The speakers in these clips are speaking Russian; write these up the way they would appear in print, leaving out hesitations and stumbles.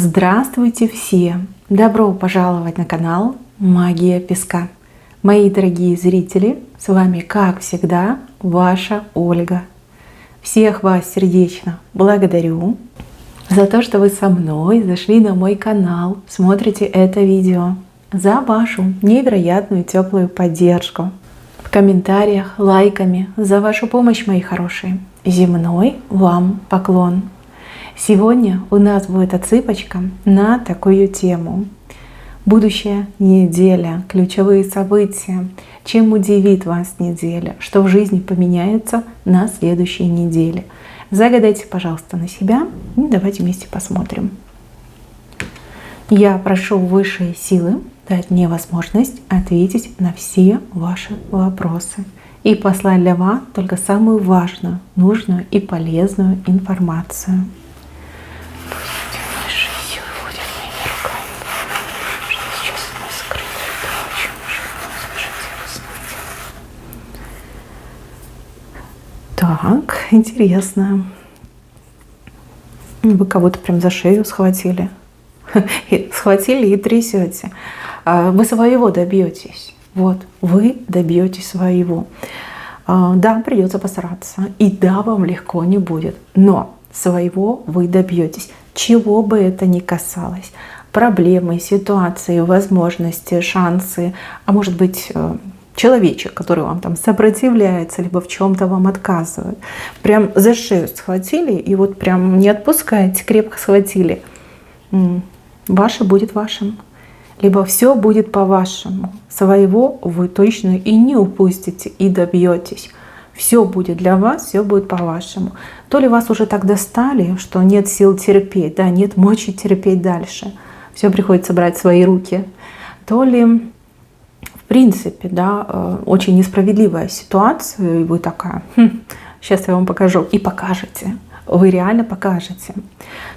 Здравствуйте все! Добро пожаловать на канал Магия Песка. Мои дорогие зрители, с вами, как всегда, ваша Ольга. Всех вас сердечно благодарю за то, что вы со мной зашли на мой канал, смотрите это видео, за вашу невероятную теплую поддержку в комментариях, лайками, за вашу помощь, мои хорошие. Земной вам поклон. Сегодня у нас будет отсыпочка на такую тему. Будущая неделя, ключевые события, чем удивит вас неделя, что в жизни поменяется на следующей неделе. Загадайте, пожалуйста, на себя и давайте вместе посмотрим. Я прошу высшие силы дать мне возможность ответить на все ваши вопросы и послать для вас только самую важную, нужную и полезную информацию. Так, интересно. Вы кого-то прям за шею схватили. Схватили и трясете. Вы своего добьетесь. Вот, вы добьетесь своего. Да, придется постараться. И да, вам легко не будет. Но своего вы добьетесь. Чего бы это ни касалось. Проблемы, ситуации, возможности, шансы. А может быть, человечек, который вам там сопротивляется, либо в чем-то вам отказывает. Прям за шею схватили и вот прям не отпускаете, крепко схватили. Ваше будет вашим. Либо все будет по-вашему. Своего вы точно и не упустите, и добьетесь. Все будет для вас, все будет по-вашему. То ли вас уже так достали, что нет сил терпеть, да, нет мочи терпеть дальше. Все приходится брать в свои руки. То ли в принципе, да, очень несправедливая ситуация, и вы такая, сейчас я вам покажу, и покажете. Вы реально покажете.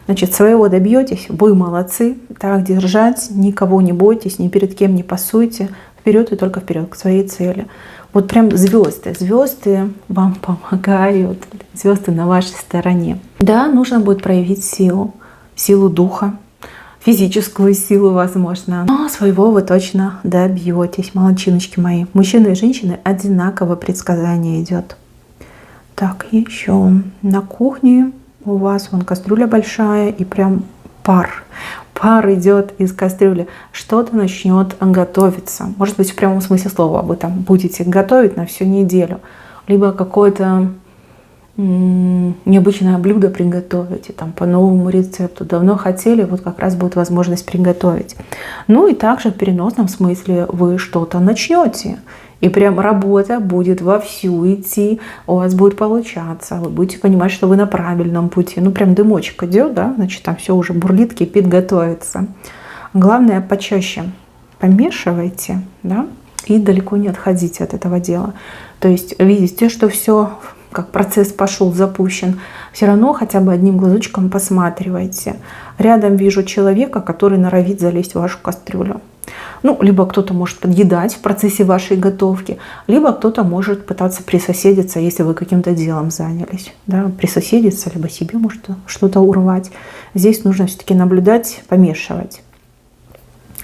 Значит, своего добьетесь, вы молодцы, так держать, никого не бойтесь, ни перед кем не пасуйте, вперед и только вперед к своей цели. Вот прям звезды вам помогают, звезды на вашей стороне. Да, нужно будет проявить силу духа, физическую силу, возможно. Но своего вы точно добьетесь, молодчиночки мои. Мужчины и женщины одинаково предсказание идет. Так, еще на кухне у вас вон кастрюля большая и прям пар. Пар идет из кастрюли. Что-то начнет готовиться. Может быть, в прямом смысле слова вы там будете готовить на всю неделю. Либо какое-то необычное блюдо приготовите там по новому рецепту. Давно хотели, вот как раз будет возможность приготовить. Ну и также в переносном смысле вы что-то начнете. И прям работа будет вовсю идти, у вас будет получаться, вы будете понимать, что вы на правильном пути. Ну прям дымочек идет, да, значит там все уже бурлит, кипит, готовится. Главное, почаще помешивайте, да, и далеко не отходите от этого дела. То есть видите, что все, как процесс пошел, запущен, все равно хотя бы одним глазочком посматривайте. Рядом вижу человека, который норовит залезть в вашу кастрюлю. Ну, либо кто-то может подъедать в процессе вашей готовки, либо кто-то может пытаться присоседиться, если вы каким-то делом занялись. Да, присоседиться, либо себе может что-то урвать. Здесь нужно все-таки наблюдать, помешивать.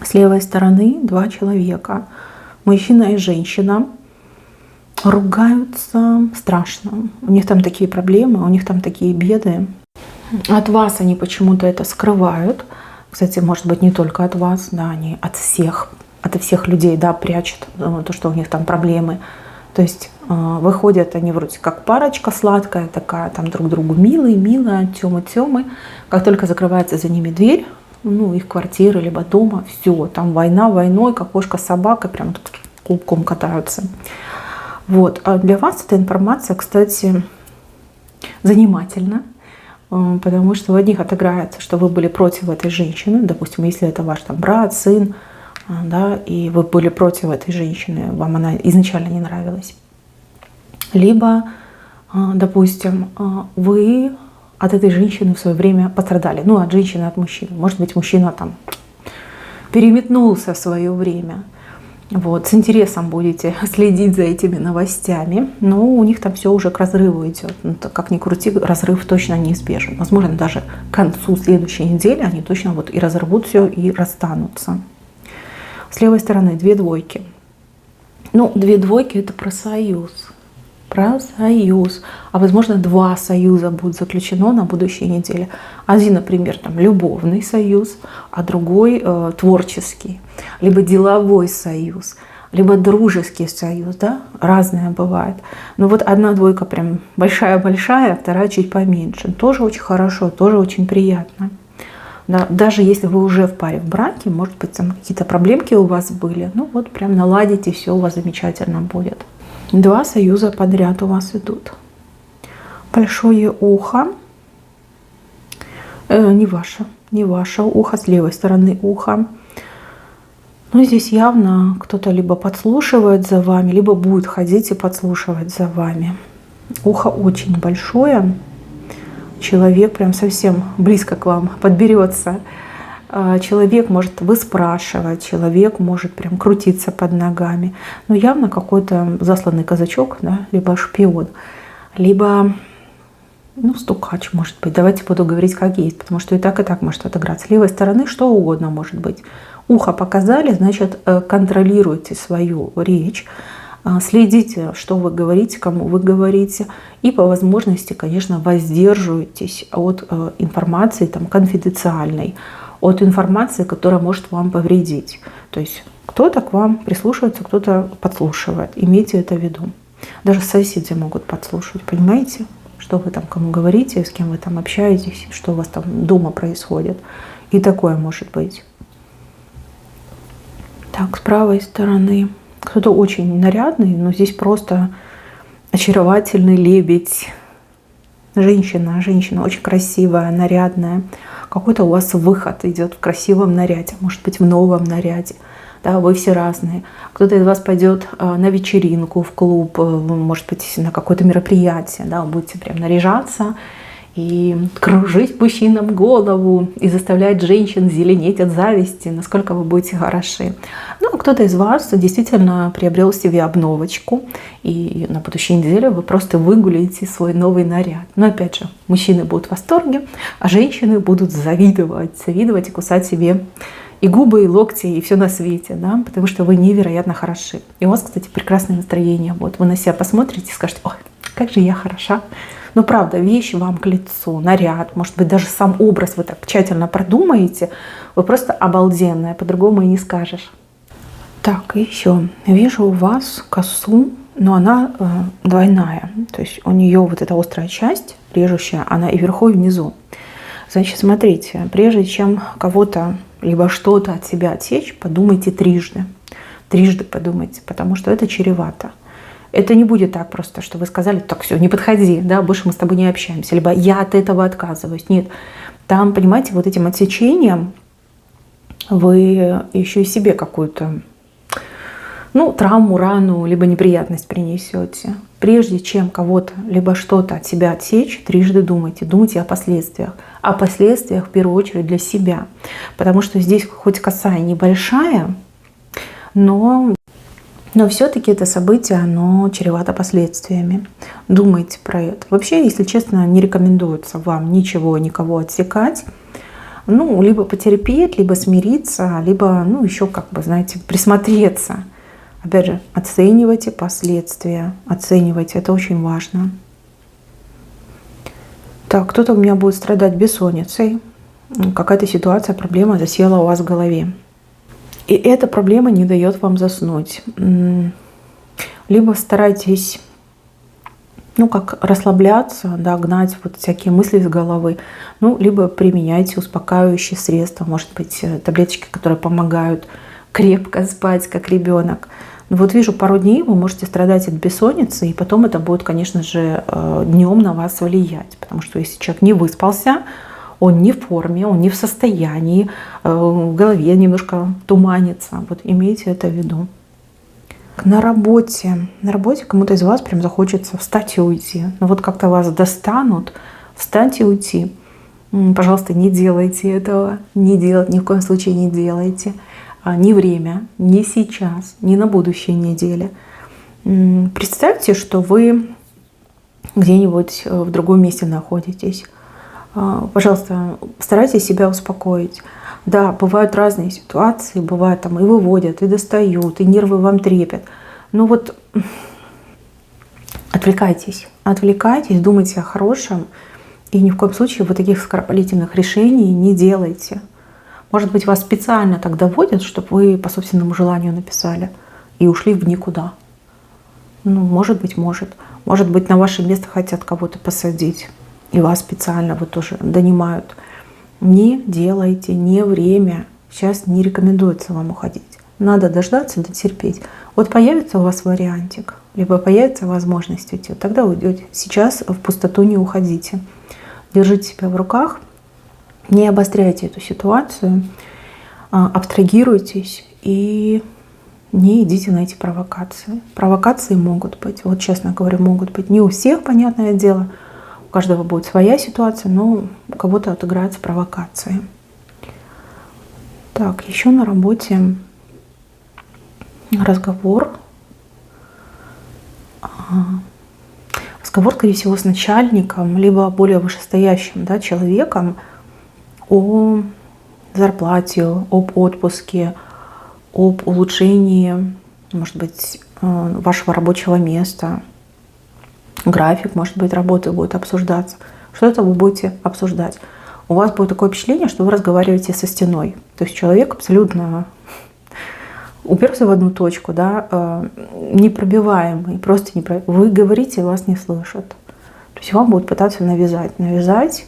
С левой стороны два человека, мужчина и женщина, ругаются страшно. У них там такие проблемы, у них там такие беды. От вас они почему-то это скрывают. Кстати, может быть, не только от вас, да, они от всех людей, да, прячут то, что у них там проблемы. То есть выходят они вроде как парочка сладкая такая, там друг другу милая, Тёмы. Как только закрывается за ними дверь, ну, их квартиры, либо дома, все, там война войной, как кошка с собакой, прям тут клубком катаются. Вот. А для вас эта информация, кстати, занимательна. Потому что у одних отыграется, что вы были против этой женщины. Допустим, если это ваш там брат, сын, да, и вы были против этой женщины, вам она изначально не нравилась. Либо, допустим, вы от этой женщины в свое время пострадали. Ну, от женщины, от мужчины. Может быть, мужчина там переметнулся в свое время. Вот, с интересом будете следить за этими новостями, но у них там все уже к разрыву идет. Ну, как ни крути, разрыв точно неизбежен. Возможно, даже к концу следующей недели они точно вот и разорвут все, и расстанутся. С левой стороны 2 двойки. Ну, 2 двойки — это про союз. Про союз. А возможно, 2 союза будут заключено на будущей неделе. Один, например, там, любовный союз, а другой творческий. Либо деловой союз, либо дружеский союз. Да? Разное бывает. Но вот одна двойка прям большая-большая, вторая чуть поменьше. Тоже очень хорошо, тоже очень приятно. Да? Даже если вы уже в паре, в браке, может быть, там какие-то проблемки у вас были. Ну вот прям наладите, все у вас замечательно будет. 2 союза подряд у вас идут. Большое ухо. Не ваше ухо, с левой стороны ухо. Но здесь явно кто-то либо подслушивает за вами, либо будет ходить и подслушивать за вами. Ухо очень большое. Человек прям совсем близко к вам подберется. Человек может выспрашивать, человек может прям крутиться под ногами. Но явно какой-то засланный казачок, да, либо шпион, либо стукач, может быть. Давайте буду говорить как есть, потому что и так может отыграться. С левой стороны что угодно может быть. Ухо показали, значит, контролируйте свою речь, следите, что вы говорите, кому вы говорите, и по возможности, конечно, воздерживайтесь от информации там, конфиденциальной, от информации, которая может вам повредить. То есть кто-то к вам прислушивается, кто-то подслушивает. Имейте это в виду. Даже соседи могут подслушивать, понимаете? Что вы там кому говорите, с кем вы там общаетесь, что у вас там дома происходит. И такое может быть. Так, с правой стороны кто-то очень нарядный, но здесь просто очаровательный лебедь. Женщина очень красивая, нарядная. Какой-то у вас выход идет в красивом наряде, может быть, в новом наряде. Да, вы все разные. Кто-то из вас пойдет на вечеринку, в клуб, может быть, на какое-то мероприятие. Да, вы будете прям наряжаться и кружить мужчинам голову и заставлять женщин зеленеть от зависти, насколько вы будете хороши. Ну, а кто-то из вас действительно приобрел себе обновочку, и на будущей неделе вы просто выгуляете свой новый наряд. Но опять же, мужчины будут в восторге, а женщины будут завидовать и кусать себе и губы, и локти, и все на свете, да, потому что вы невероятно хороши. И у вас, кстати, прекрасное настроение. Вот вы на себя посмотрите и скажете: ой, как же я хороша. Но правда, вещи вам к лицу, наряд, может быть, даже сам образ вы так тщательно продумаете, вы просто обалденная, по-другому и не скажешь. Так, еще вижу у вас косу, но она двойная. То есть у нее вот эта острая часть, режущая, она и вверху, и внизу. Значит, смотрите, прежде чем кого-то либо что-то от себя отсечь, подумайте трижды. Трижды подумайте, потому что это чревато. Это не будет так просто, что вы сказали: так, все, не подходи, да, больше мы с тобой не общаемся, либо я от этого отказываюсь. Нет, там, понимаете, вот этим отсечением вы еще и себе какую-то, травму, рану, либо неприятность принесете. Прежде чем кого-то, либо что-то от себя отсечь, трижды думайте. Думайте о последствиях. О последствиях, в первую очередь, для себя. Потому что здесь хоть коса и небольшая, но все-таки это событие, оно чревато последствиями. Думайте про это. Вообще, если честно, не рекомендуется вам ничего, никого отсекать. Либо потерпеть, либо смириться, либо, еще присмотреться. Опять же, оценивайте последствия. Оценивайте, это очень важно. Так, кто-то у меня будет страдать бессонницей. Какая-то ситуация, проблема засела у вас в голове. И эта проблема не дает вам заснуть. Либо старайтесь, расслабляться, да, гнать вот всякие мысли из головы. Либо применяйте успокаивающие средства, может быть, таблеточки, которые помогают крепко спать, как ребенок. Вот вижу, пару дней вы можете страдать от бессонницы, и потом это будет, конечно же, днем на вас влиять. Потому что если человек не выспался, он не в форме, он не в состоянии, в голове немножко туманится. Вот имейте это в виду. На работе кому-то из вас прям захочется встать и уйти. Вот как-то вас достанут, встать и уйти. Пожалуйста, не делайте этого, ни в коем случае не делайте. не время, не сейчас, не на будущей неделе. Представьте, что вы где-нибудь в другом месте находитесь. Пожалуйста, старайтесь себя успокоить. Да, бывают разные ситуации, бывает там и выводят, и достают, и нервы вам трепят. Но вот отвлекайтесь, думайте о хорошем, и ни в коем случае вы таких скоропалительных решений не делайте. Может быть, вас специально так доводят, чтобы вы по собственному желанию написали и ушли в никуда. Ну, может быть, может. Может быть, на ваше место хотят кого-то посадить, и вас специально вот тоже донимают. Не делайте, не время. Сейчас не рекомендуется вам уходить. Надо дождаться, дотерпеть. Вот появится у вас вариантик, либо появится возможность уйти, тогда уйдете. Сейчас в пустоту не уходите. Держите себя в руках, не обостряйте эту ситуацию, абстрагируйтесь и не идите на эти провокации. Провокации могут быть, вот честно говорю, могут быть. Не у всех, понятное дело, у каждого будет своя ситуация, но у кого-то отыграются провокации. Так, еще на работе разговор. Разговор, скорее всего, с начальником, либо более вышестоящим, да, человеком о зарплате, об отпуске, об улучшении, может быть, вашего рабочего места. График, может быть, работы будет обсуждаться. Что-то вы будете обсуждать. У вас будет такое впечатление, что вы разговариваете со стеной. То есть человек абсолютно уперся в одну точку, да, непробиваемый, просто непробиваемый. Вы говорите, вас не слышат. То есть вам будут пытаться навязать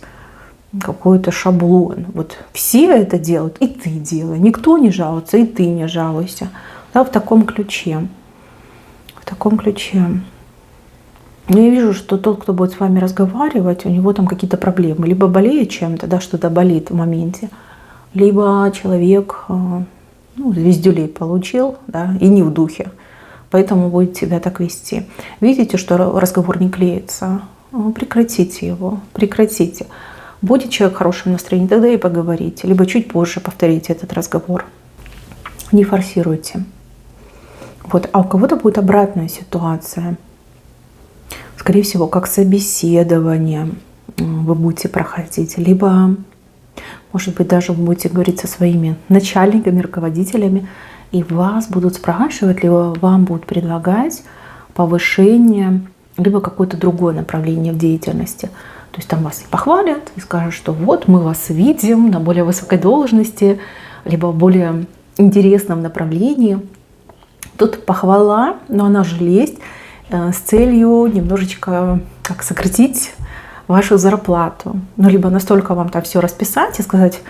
какой-то шаблон. Вот все это делают, и ты делай. Никто не жалуется, и ты не жалуйся. Да, в таком ключе. В таком ключе. Но я вижу, что тот, кто будет с вами разговаривать, у него там какие-то проблемы. Либо болеет чем-то, да, что-то болит в моменте, либо человек звездюлей получил, да, и не в духе. Поэтому будет себя так вести. Видите, что разговор не клеится? Прекратите его, прекратите. Будет человек в хорошем настроении, тогда и поговорите. Либо чуть позже повторите этот разговор. Не форсируйте. Вот. А у кого-то будет обратная ситуация. Скорее всего, как собеседование вы будете проходить. Либо, может быть, даже вы будете говорить со своими начальниками, руководителями, и вас будут спрашивать, либо вам будут предлагать повышение, либо какое-то другое направление в деятельности. То есть там вас и похвалят, и скажут, что вот мы вас видим на более высокой должности, либо в более интересном направлении. Тут похвала, но она же лесть с целью немножечко как сократить вашу зарплату. Ну, либо настолько вам там все расписать и сказать,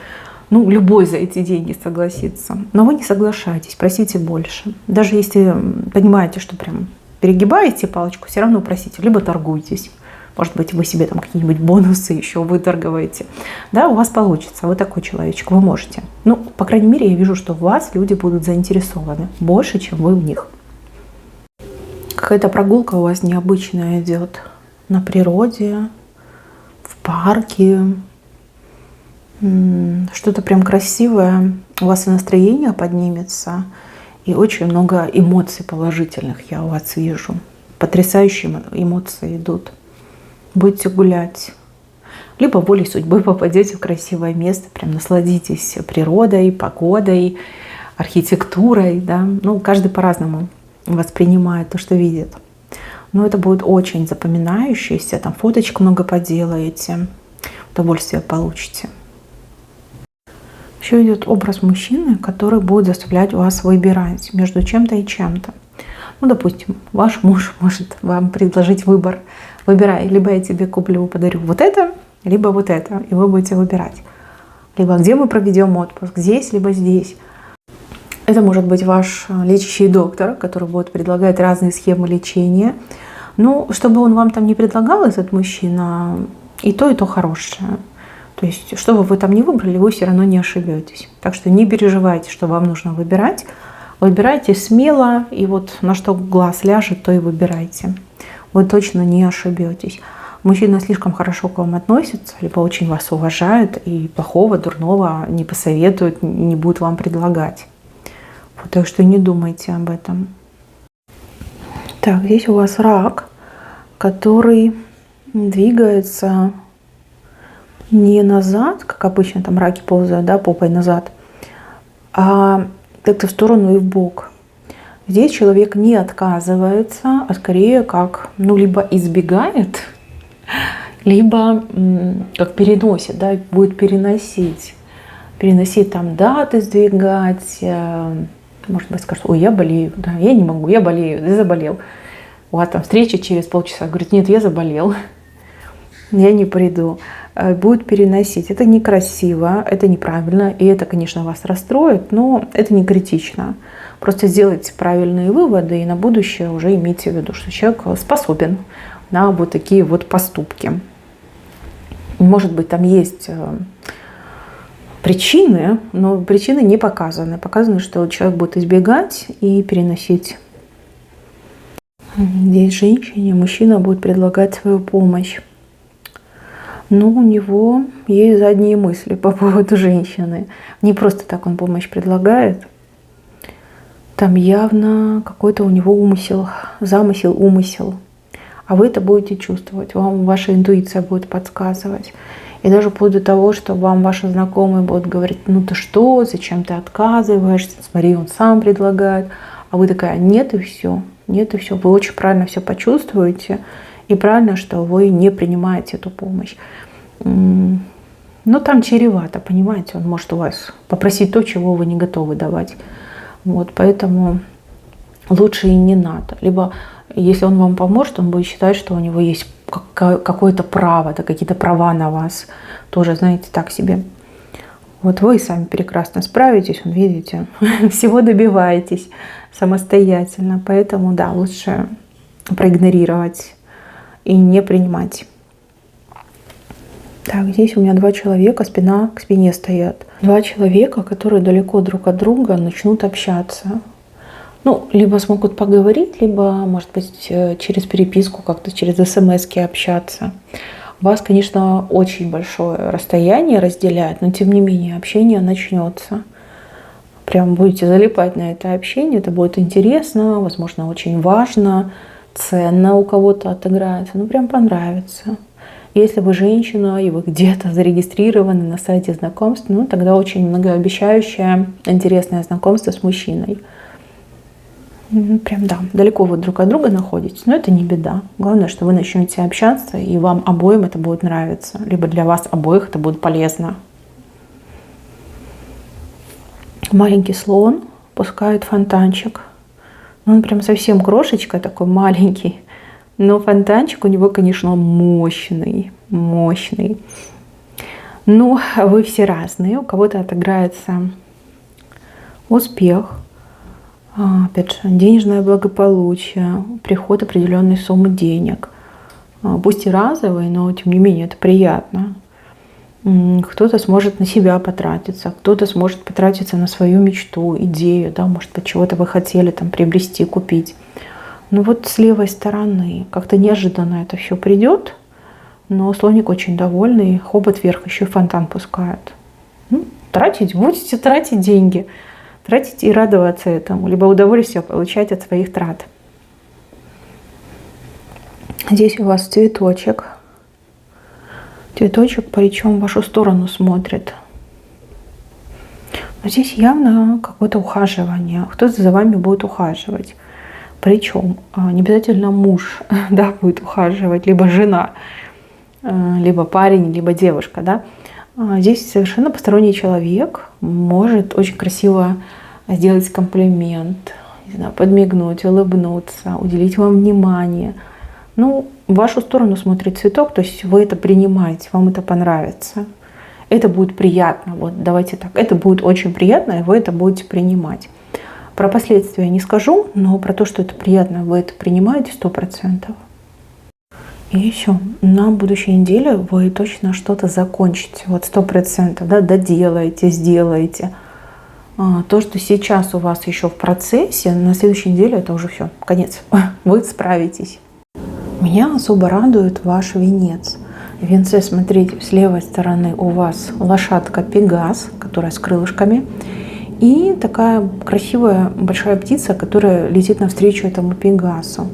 ну, любой за эти деньги согласится. Но вы не соглашайтесь, просите больше. Даже если понимаете, что прям перегибаете палочку, все равно просите, либо торгуйтесь. Может быть, вы себе там какие-нибудь бонусы еще выторговаете. Да, у вас получится. Вы такой человечек, вы можете. Ну, по крайней мере, я вижу, что в вас люди будут заинтересованы больше, чем вы в них. Какая-то прогулка у вас необычная идет на природе, в парке. Что-то прям красивое. У вас и настроение поднимется, и очень много эмоций положительных я у вас вижу. Потрясающие эмоции идут. Будете гулять. Либо волей судьбы попадете в красивое место, прям насладитесь природой, погодой, архитектурой. Да? Ну, каждый по-разному воспринимает то, что видит. Но это будет очень запоминающееся. Там фоточек много поделаете, удовольствие получите. Еще идет образ мужчины, который будет заставлять вас выбирать между чем-то и чем-то. Ну, допустим, ваш муж может вам предложить выбор. Выбирай, либо я тебе куплю, подарю вот это, либо вот это. И вы будете выбирать. Либо где мы проведем отпуск, здесь, либо здесь. Это может быть ваш лечащий доктор, который будет предлагать разные схемы лечения. Ну, чтобы он вам там не предлагал, этот мужчина, и то хорошее. То есть, что бы вы там ни выбрали, вы все равно не ошибетесь. Так что не переживайте, что вам нужно выбирать. Выбирайте смело, и вот на что глаз ляжет, то и выбирайте. Вы точно не ошибетесь. Мужчина слишком хорошо к вам относится, либо очень вас уважает, и плохого, дурного не посоветует, не будет вам предлагать. Так что не думайте об этом. Так, здесь у вас рак, который двигается не назад, как обычно там раки ползают, да, попой назад, а как-то в сторону и в бок. Здесь человек не отказывается, а скорее как, либо избегает, либо как переносит, да, будет переносить там даты, сдвигать, может быть, скажет: ой, я болею, да, я не могу, я болею, я заболел. У вас там встреча через полчаса, говорит: нет, я заболел, я не приду. Будет переносить. Это некрасиво, это неправильно, и это, конечно, вас расстроит, но это не критично. Просто сделайте правильные выводы и на будущее уже имейте в виду, что человек способен на вот такие вот поступки. Может быть, там есть причины, но причины не показаны. Показано, что человек будет избегать и переносить. Здесь женщине мужчина будет предлагать свою помощь. Но у него есть задние мысли по поводу женщины. Не просто так он помощь предлагает. Там явно какой-то у него умысел, замысел, умысел. А вы это будете чувствовать. Вам ваша интуиция будет подсказывать. И даже вплоть до того, что вам ваши знакомые будут говорить: ну ты что, зачем ты отказываешься? Смотри, он сам предлагает. А вы такая: нет и все. Нет и все. Вы очень правильно все почувствуете. И правильно, что вы не принимаете эту помощь. Но там чревато, понимаете, он может у вас попросить то, чего вы не готовы давать. Вот, поэтому лучше и не надо. Либо, если он вам поможет, он будет считать, что у него есть какое-то право, да, какие-то права на вас. Тоже, знаете, так себе. Вот вы сами прекрасно справитесь, видите, всего добиваетесь самостоятельно. Поэтому, да, лучше проигнорировать и не принимать. Так, здесь у меня два человека, спина к спине стоят. Два человека, которые далеко друг от друга начнут общаться. Либо смогут поговорить, либо, может быть, через переписку, как-то через смс-ки общаться. Вас, конечно, очень большое расстояние разделяет, но тем не менее общение начнется. Прям будете залипать на это общение, это будет интересно, возможно, очень важно, ценно у кого-то отыграется, прям понравится. Если вы женщина и вы где-то зарегистрированы на сайте знакомств, тогда очень многообещающее, интересное знакомство с мужчиной. Прям да, далеко вы друг от друга находитесь, но это не беда. Главное, что вы начнете общаться, и вам обоим это будет нравиться. Либо для вас обоих это будет полезно. Маленький слон пускает фонтанчик. Он прям совсем крошечка, такой маленький. Но фонтанчик у него, конечно, мощный. Вы все разные. У кого-то отыграется успех, опять же, денежное благополучие, приход определенной суммы денег. Пусть и разовый, но тем не менее это приятно. Кто-то сможет на себя потратиться, кто-то сможет потратиться на свою мечту, идею, да, может быть, чего-то вы хотели там приобрести, купить. С левой стороны как-то неожиданно это все придет, но слоник очень довольный, хобот вверх, еще и фонтан пускает. Будете тратить деньги, тратить и радоваться этому, либо удовольствие получать от своих трат. Здесь у вас цветочек. Цветочек, причем в вашу сторону смотрит. Но здесь явно какое-то ухаживание. Кто-то за вами будет ухаживать. Причем не обязательно муж, да, будет ухаживать, либо жена, либо парень, либо девушка. Да. Здесь совершенно посторонний человек может очень красиво сделать комплимент, не знаю, подмигнуть, улыбнуться, уделить вам внимание. В вашу сторону смотрит цветок, то есть вы это принимаете, вам это понравится. Это будет приятно, давайте так, это будет очень приятно, и вы это будете принимать. Про последствия не скажу, но про то, что это приятно, вы это принимаете 100%. И еще, на будущей неделе вы точно что-то закончите, 100%, да, доделаете, сделаете. То, что сейчас у вас еще в процессе, на следующей неделе это уже все, конец, вы справитесь. Меня особо радует ваш венец. В венце, смотрите, с левой стороны у вас лошадка Пегас, которая с крылышками. И такая красивая большая птица, которая летит навстречу этому Пегасу.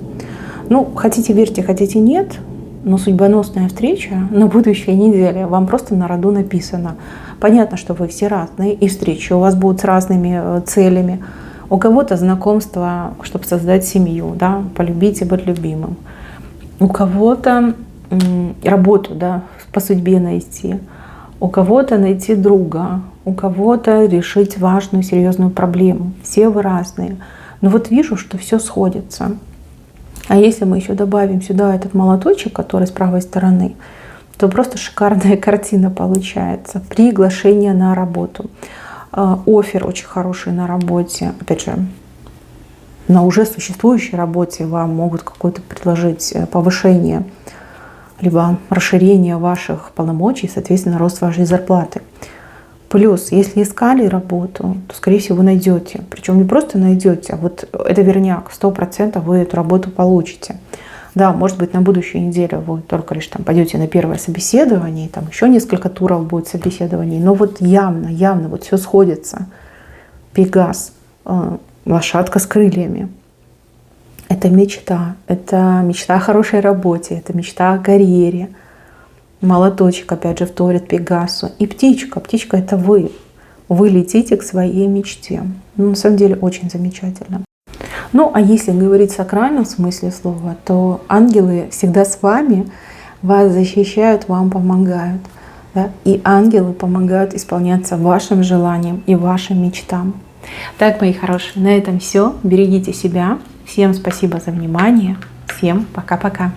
Ну, хотите верьте, хотите нет, но судьбоносная встреча на будущей неделе вам просто на роду написана. Понятно, что вы все разные, и встречи у вас будут с разными целями. У кого-то знакомство, чтобы создать семью, да, полюбить и быть любимым. У кого-то работу, да, по судьбе найти. У кого-то найти друга, у кого-то решить важную, серьезную проблему. Все вы разные. Но вот вижу, что все сходится. А если мы еще добавим сюда этот молоточек, который с правой стороны, то просто шикарная картина получается. Приглашение на работу. Оффер очень хороший на работе. Опять же, на уже существующей работе вам могут какое-то предложить повышение, либо расширение ваших полномочий, соответственно, рост вашей зарплаты. Плюс, если искали работу, то, скорее всего, найдете. Причем не просто найдете, а вот это верняк, 100% вы эту работу получите. Да, может быть, на будущей неделе вы только лишь там пойдете на первое собеседование, и там еще несколько туров будет собеседований, но вот явно вот все сходится. Пегас, лошадка с крыльями. Это мечта о хорошей работе, это мечта о карьере. Молоточек, опять же, вторит Пегасу. И птичка. Птичка — это вы. Вы летите к своей мечте. Ну, на самом деле, очень замечательно. Ну, а если говорить в сакральном смысле слова, то ангелы всегда с вами, вас защищают, вам помогают. Да? И ангелы помогают исполняться вашим желаниям и вашим мечтам. Так, мои хорошие, на этом все. Берегите себя. Всем спасибо за внимание. Всем пока-пока.